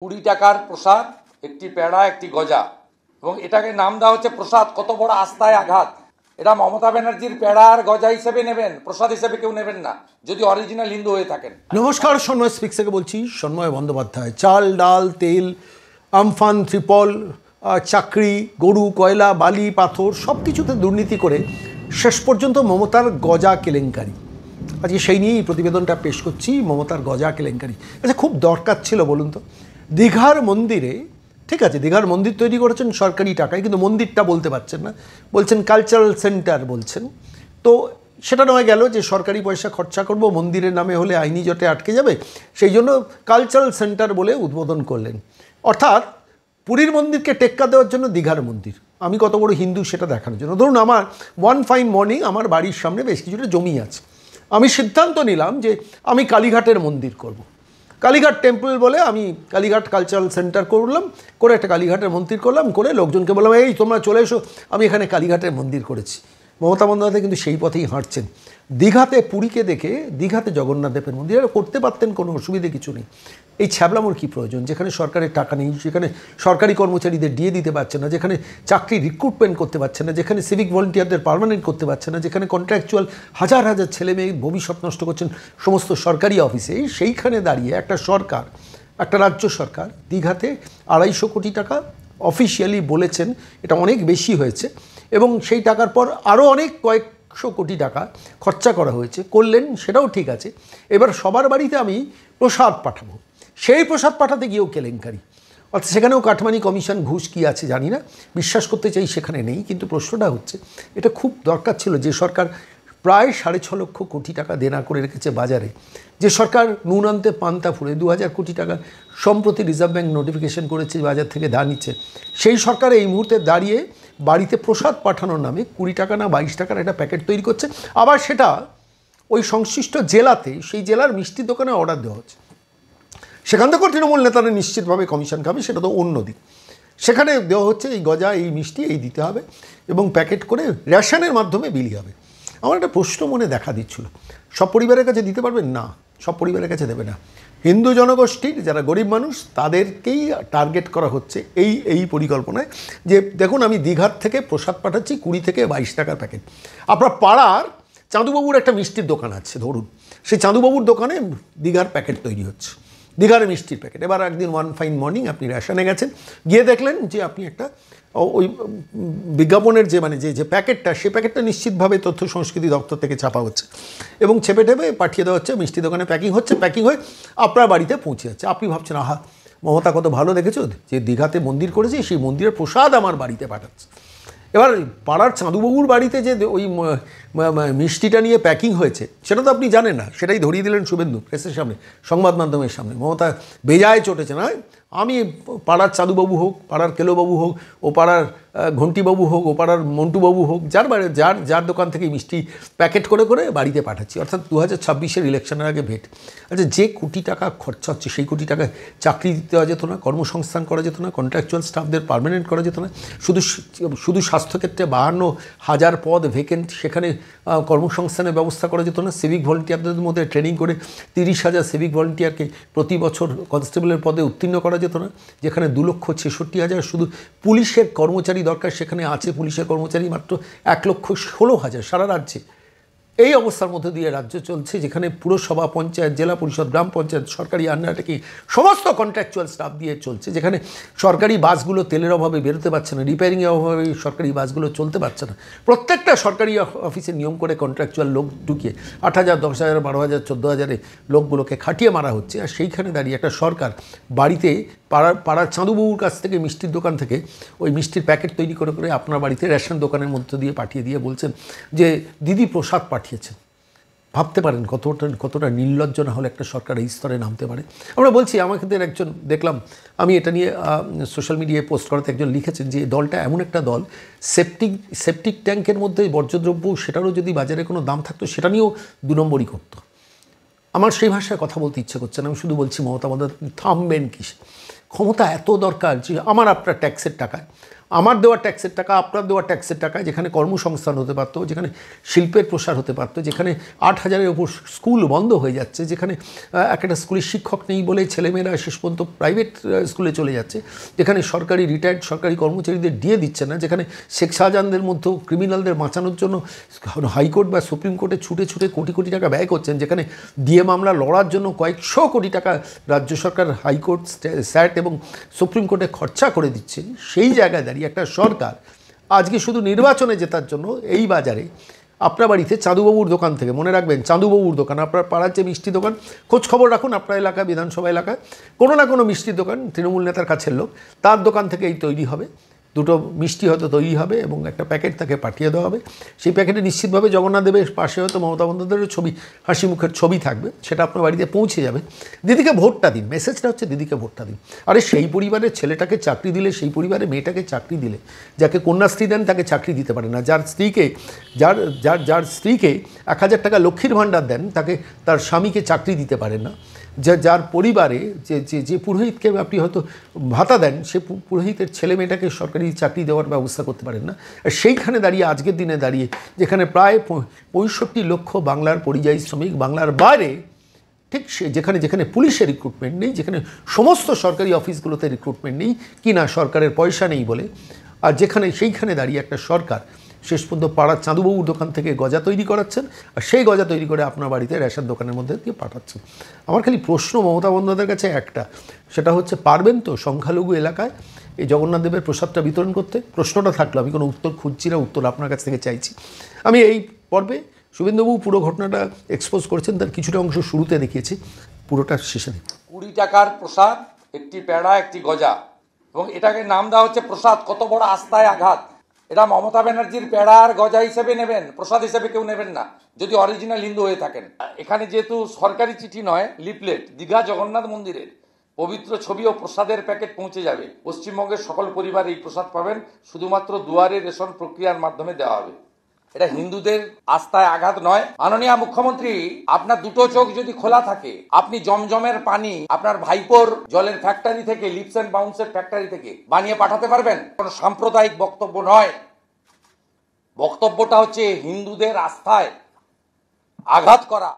20 টাকার প্রসাদ, একটি পেড়া, একটি গজা, এবং এটাকে নাম দেওয়া হচ্ছে প্রসাদ। কত বড় আস্থায় আঘাত! এটা মমতা ব্যানার্জির পেড়া আর গজা হিসেবে নেবেন, প্রসাদ হিসেবে কেউ নেবেন না যদি অরিজিনাল হিন্দু হয়ে থাকেন। নমস্কার, সন্ময় স্পিক্স থেকে বলছি। সন্ময় বন্দ্যোপাধ্যায়। চাল, ডাল, তেল, আমফান, ত্রিপল, চাকরি, গরু, কয়লা, বালি, পাথর সব কিছুতে দুর্নীতি করে শেষ পর্যন্ত মমতার গজা কেলেঙ্কারি। আজকে সেই নিয়েই প্রতিবেদনটা পেশ করছি, মমতার গজা কেলেঙ্কারি। আচ্ছা, খুব দরকার ছিল বলুন তো? দীঘার মন্দিরে, ঠিক আছে, দীঘার মন্দির তৈরি করেছেন সরকারি টাকায়, কিন্তু মন্দিরটা বলতে পারছেন না, বলছেন কালচারাল সেন্টার বলছেন। তো সেটা নয় গেল যে সরকারি পয়সা খরচা করব, মন্দিরের নামে হলে আইনি জটে আটকে যাবে, সেই জন্য কালচারাল সেন্টার বলে উদ্বোধন করলেন। অর্থাৎ পুরীর মন্দিরকে টেক্কা দেওয়ার জন্য দীঘার মন্দির। আমি কত বড় হিন্দু সেটা দেখানোর জন্য। ধরুন, আমার ওয়ান ফাইন মর্নিং আমার বাড়ির সামনে বেশ কিছুটা জমি আছে, আমি সিদ্ধান্ত নিলাম যে আমি কালীঘাটের মন্দির করব। কালীঘাট টেম্পল বলে আমি কালীঘাট কালচারাল সেন্টার করলাম, করে একটা কালীঘাটের মন্দির করলাম, করে লোকজনকে বললাম, এই তোমরা চলে এসো, আমি এখানে কালীঘাটের মন্দির করেছি। মমতা বন্দ্যোপাধ্যায় কিন্তু সেই পথেই হাঁটছেন। দীঘাতে পুরীকে দেখে দীঘাতে জগন্নাথ দেবের মন্দির করতে পারতেন, কোনো অসুবিধে কিছু নেই। এই ছ্যাবলামোর কী প্রয়োজন? যেখানে সরকারের টাকা নেই, যেখানে সরকারি কর্মচারীদের দিয়ে দিতে পারছে না, যেখানে চাকরি রিক্রুটমেন্ট করতে পারছে না, যেখানে সিভিক ভলেন্টিয়ারদের পার্মানেন্ট করতে পারছে না, যেখানে কন্ট্রাকচুয়াল হাজার হাজার ছেলে মেয়ে ভবিষ্যৎ নষ্ট করছেন সমস্ত সরকারি অফিসে, সেইখানে দাঁড়িয়ে একটা সরকার, একটা রাজ্য সরকার দীঘাতে 250 কোটি টাকা অফিসিয়ালি বলেছেন, এটা অনেক বেশি হয়েছে, এবং সেই টাকার পর আরও অনেক কয়েকশো কোটি টাকা খরচা করা হয়েছে, করলেন, সেটাও ঠিক আছে। এবার সবার বাড়িতে আমি প্রসাদ পাঠাবো, সেই প্রসাদ পাঠাতে গিয়েও কেলেঙ্কারি। অর্থাৎ সেখানেও কাটমানি, কমিশন, ঘুষ কী আছে জানি না, বিশ্বাস করতে চাই সেখানে নেই, কিন্তু প্রশ্নটা হচ্ছে এটা খুব দরকার ছিল। যে সরকার প্রায় 6.5 লক্ষ কোটি টাকা দেনা করে রেখেছে বাজারে, যে সরকার নুন আনতে পান্তা ফুরে 2000 কোটি টাকা সম্প্রতি রিজার্ভ ব্যাঙ্ক নোটিফিকেশন করেছে বাজার থেকে ধার নিচ্ছে, সেই সরকার এই মুহূর্তে দাঁড়িয়ে বাড়িতে প্রসাদ পাঠানোর নামে 20 টাকা না 22 টাকার একটা প্যাকেট তৈরি করছে। আবার সেটা ওই সংশ্লিষ্ট জেলাতে, সেই জেলার মিষ্টির দোকানে অর্ডার দেওয়া হচ্ছে। সেখান থেকেও তৃণমূল নেতারা নিশ্চিতভাবে কমিশন খাবে, সেটা তো অন্য দিক। সেখানে দেওয়া হচ্ছে এই গজা, এই মিষ্টি, এই দিতে হবে, এবং প্যাকেট করে রেশনের মাধ্যমে বিলি হবে। আমার একটা প্রশ্ন মনে দেখা দিচ্ছিল, সব পরিবারের কাছে দিতে পারবেন না, সব পরিবারের কাছে দেবে না। হিন্দু জনগোষ্ঠীর যারা গরিব মানুষ তাদেরকেই টার্গেট করা হচ্ছে এই পরিকল্পনায়, যে দেখুন আমি দীঘার থেকে প্রসাদ পাঠাচ্ছি 20 থেকে 22 টাকার প্যাকেট। আপনার পাড়ার চাঁদুবাবুর একটা মিষ্টির দোকান আছে ধরুন, সেই চাঁদুবাবুর দোকানে দীঘার প্যাকেট তৈরি হচ্ছে, দীঘার মিষ্টির প্যাকেট। এবার একদিন ওয়ান ফাইন মর্নিং আপনি রেশনে গেছেন, গিয়ে দেখলেন যে আপনি একটা ওই বিজ্ঞাপনের যে প্যাকেটটা, সে প্যাকেটটা নিশ্চিতভাবে তথ্য সংস্কৃতি দপ্তর থেকে ছাপা হচ্ছে, এবং ছেপে টেপে পাঠিয়ে দেওয়া হচ্ছে, মিষ্টি দোকানে প্যাকিং হচ্ছে, প্যাকিং হয়ে আপনার বাড়িতে পৌঁছে যাচ্ছে। আপনি ভাবছেন, আহা, মমতা কত ভালো দেখেছো, যে দীঘাতে মন্দির করেছে, সেই মন্দিরের প্রসাদ আমার বাড়িতে পাঠাচ্ছে। এবার পাড়ার চাঁদুবাবুর বাড়িতে যে ওই মিষ্টিটা নিয়ে প্যাকিং হয়েছে, সেটা তো আপনি জানেন না, সেটাই ধরিয়ে দিলেন শুভেন্দু প্রেসের সামনে, সংবাদ মাধ্যমের সামনে। মমতা বেজায় চটেছে না, আমি পাড়ার চাঁদুবাবু হোক, পাড়ার কেলোবাবু হোক, ও পাড়ার ঘন্টিবাবু হোক, ও পাড়ার মন্টুবাবু হোক, যার দোকান থেকে মিষ্টি প্যাকেট করে করে বাড়িতে পাঠাচ্ছি। অর্থাৎ 2026-এর ইলেকশনের আগে ভেট। আচ্ছা, যে কোটি টাকা খরচা হচ্ছে, সেই কোটি টাকায় চাকরি দিতে দেওয়া যেত না, কর্মসংস্থান করা যেত না, কন্ট্রাকচুয়াল স্টাফদের পার্মানেন্ট করা যেত না, শুধু স্বাস্থ্যক্ষেত্রে 52,000 পদ ভেকেন্ট, সেখানে কর্মসংস্থানের ব্যবস্থা করা যেত না, সিভিক ভলেন্টিয়ারদের মধ্যে ট্রেনিং করে 30,000 সিভিক ভলেন্টিয়ারকে প্রতি বছর কনস্টেবলের পদে উত্তীর্ণ করা যেত না, যেখানে 2,66,000 শুধু পুলিশের কর্মচারী দরকার, সেখানে আছে পুলিশের কর্মচারী মাত্র 1,16,000 সারা রাজ্যে। এই অবস্থার মধ্যে দিয়ে রাজ্য চলছে, যেখানে পুরসভা, পঞ্চায়েত, জেলা পরিষদ, গ্রাম পঞ্চায়েত সরকারি আন্ডারটেকিং সমস্ত কন্ট্রাকচুয়াল স্টাফ দিয়ে চলছে, যেখানে সরকারি বাসগুলো তেলের অভাবে বেরোতে পারছে না, রিপেয়ারিংয়ের অভাবে সরকারি বাসগুলো চলতে পারছে না। প্রত্যেকটা সরকারি অফিসে নিয়ম করে কন্ট্রাকচুয়াল লোক ঢুকিয়ে 8,000, 10,000, 12,000, 14,000-এ লোকগুলোকে খাটিয়ে মারা হচ্ছে। আর সেইখানে দাঁড়িয়ে একটা সরকার বাড়িতে পাড়ার চাঁদুবাবুর কাছ থেকে, মিষ্টির দোকান থেকে ওই মিষ্টির প্যাকেট তৈরি করে করে আপনার বাড়িতে রেশন দোকানের মধ্য দিয়ে পাঠিয়ে দিয়ে বলছেন যে দিদি প্রসাদ পাঠিয়েছেন। ভাবতে পারেন কতটা নির্লজ্জ না হলে একটা সরকার এই স্তরে নামতে পারে। আমরা বলছি, আমাকে একজন দেখলাম, আমি এটা নিয়ে সোশ্যাল মিডিয়ায় পোস্ট করাতে একজন লিখেছেন যে দলটা এমন একটা দল, সেপটিক ট্যাঙ্কের মধ্যে বর্জ্যদ্রব্য, সেটারও যদি বাজারে কোনো দাম থাকতো সেটা নিয়েও 2 নম্বরই করতো। আমার সেই ভাষায় কথা বলতে ইচ্ছে করছে না, আমি শুধু বলছি মমতা বন্দ্যোপাধ্যায় থামবেন কি? ক্ষমতা এত দরকার যে আমার আপনার ট্যাক্সের টাকায় আমার দেওয়া ট্যাক্সের টাকা, আপনার দেওয়া ট্যাক্সের টাকা, যেখানে কর্মসংস্থান হতে পারতো, যেখানে শিল্পের প্রসার হতে পারতো, যেখানে 8,000-এর ওপর স্কুল বন্ধ হয়ে যাচ্ছে, যেখানে একটা স্কুলের শিক্ষক নেই বলে ছেলেমেয়েরা শেষ পর্যন্ত প্রাইভেট স্কুলে চলে যাচ্ছে, যেখানে সরকারি রিটায়ার্ড সরকারি কর্মচারীদের দিয়ে দিচ্ছে না, যেখানে শেখ শাহজাহানদের মধ্যে ক্রিমিনালদের বাঁচানোর জন্য হাইকোর্ট বা সুপ্রিম কোর্টে ছুটে ছুটে কোটি কোটি টাকা ব্যয় করছেন, যেখানে ডিএ মামলা লড়ার জন্য কয়েকশো কোটি টাকা রাজ্য সরকার হাইকোর্ট, স্যাট এবং সুপ্রিম কোর্টে খরচা করে দিচ্ছে, সেই জায়গায় দাঁড়িয়ে একটা সরকার আজকে শুধু নির্বাচনে জেতার জন্য এই বাজারে আপনার বাড়িতে চাঁদুবাবুর দোকান থেকে, মনে রাখবেন চাঁদুবাবুর দোকান, আপনার পাড়ার যে মিষ্টি দোকান, খোঁজ খবর রাখুন আপনার এলাকা বিধানসভা এলাকায় কোনো না কোনো মিষ্টির দোকান, তৃণমূল নেতার কাছের লোক, তার দোকান থেকে এই তৈরি হবে, দুটো মিষ্টি হয়তো তৈরি হবে এবং একটা প্যাকেট তাকে পাঠিয়ে দেওয়া হবে। সেই প্যাকেটে নিশ্চিতভাবে জগন্নাথ দেবের পাশে হয়তো মমতা বন্দ্যোপাধ্যায়ের ছবি, হাসি মুখের ছবি থাকবে, সেটা আপনার বাড়িতে পৌঁছে যাবে। দিদিকে ভোটটা দিন, মেসেজটা হচ্ছে দিদিকে ভোটটা দিন। আরে সেই পরিবারের ছেলেটাকে চাকরি দিলে, সেই পরিবারের মেয়েটাকে চাকরি দিলে, যাকে কন্যাশ্রী দেন তাকে চাকরি দিতে পারে না, যার স্ত্রীকে যার স্ত্রীকে 1,000 টাকা লক্ষ্মীর ভাণ্ডার দেন, তাকে তার স্বামীকে চাকরি দিতে পারেন না, যার পরিবারে যে পুরোহিতকে আপনি হয়তো ভাতা দেন, সে পুরোহিতের ছেলে মেয়েটাকে সরকারি চাকরি দেওয়ার ব্যবস্থা করতে পারেন না। আর সেইখানে দাঁড়িয়ে, আজকের দিনে দাঁড়িয়ে, যেখানে প্রায় 65 লক্ষ বাংলার পরিযায়ী শ্রমিক, বাংলার বাইরে, ঠিক যেখানে যেখানে পুলিশের রিক্রুটমেন্ট নেই, যেখানে সমস্ত সরকারি অফিসগুলোতে রিক্রুটমেন্ট নেই, কি না সরকারের পয়সা নেই বলে, আর যেখানে সেইখানে দাঁড়িয়ে একটা সরকার শেষ পর্যন্ত পাড়ার চাঁদুবাবুর দোকান থেকে গজা তৈরি করাচ্ছেন, আর সেই গজা তৈরি করে আপনার বাড়িতে রেশন দোকানের মধ্যে দিয়ে পাঠাচ্ছেন। আমার খালি প্রশ্ন মমতা বন্দ্যোপাধ্যায়ের কাছে একটা, সেটা হচ্ছে পারবেন তো সংখ্যালঘু এলাকায় এই জগন্নাথ দেবের প্রসাদটা বিতরণ করতে? প্রশ্নটা থাকলো, আমি কোনো উত্তর খুঁজছি না, উত্তর আপনার কাছ থেকে চাইছি। আমি এই পর্বে শুভেন্দুবাবু পুরো ঘটনাটা এক্সপোজ করেছেন, তার কিছুটা অংশ শুরুতে দেখিয়েছি, পুরোটা শেষে দিই। 20 টাকার প্রসাদ, একটি পেড়া, একটি গজা, এবং এটাকে নাম দেওয়া হচ্ছে প্রসাদ। কত বড় আস্থায় আঘাত! এটা মমতা ব্যানার্জির পেড়া আর গজা হিসেবে নেবেন, প্রসাদ হিসেবে কেউ নেবেন না, যদি অরিজিনাল হিন্দু হয়ে থাকেন। এখানে যেহেতু সরকারি চিঠি নয়, লিফলেট, দীঘা জগন্নাথ মন্দিরের পবিত্র ছবি ও প্রসাদের প্যাকেট পৌঁছে যাবে। পশ্চিমবঙ্গের সকল পরিবার এই প্রসাদ পাবেন, শুধুমাত্র দুয়ারে রেশন প্রক্রিয়ার মাধ্যমে দেওয়া হবে। এটা হিন্দুদের আস্থায় আঘাত নয়। মাননীয় মুখ্যমন্ত্রী, আপনার দুটো চোখ যদি খোলা থাকে, আপনি জমজমের পানি আপনার ভাইপোর জলের ফ্যাক্টরি থেকে, লিপস এন্ড বাউন্সের ফ্যাক্টরি থেকে বানিয়ে পাঠাতে পারবেন? কোনো সাম্প্রদায়িক বক্তব্য নয়, বক্তব্যটা হচ্ছে হিন্দুদের আস্থায় আঘাত করা।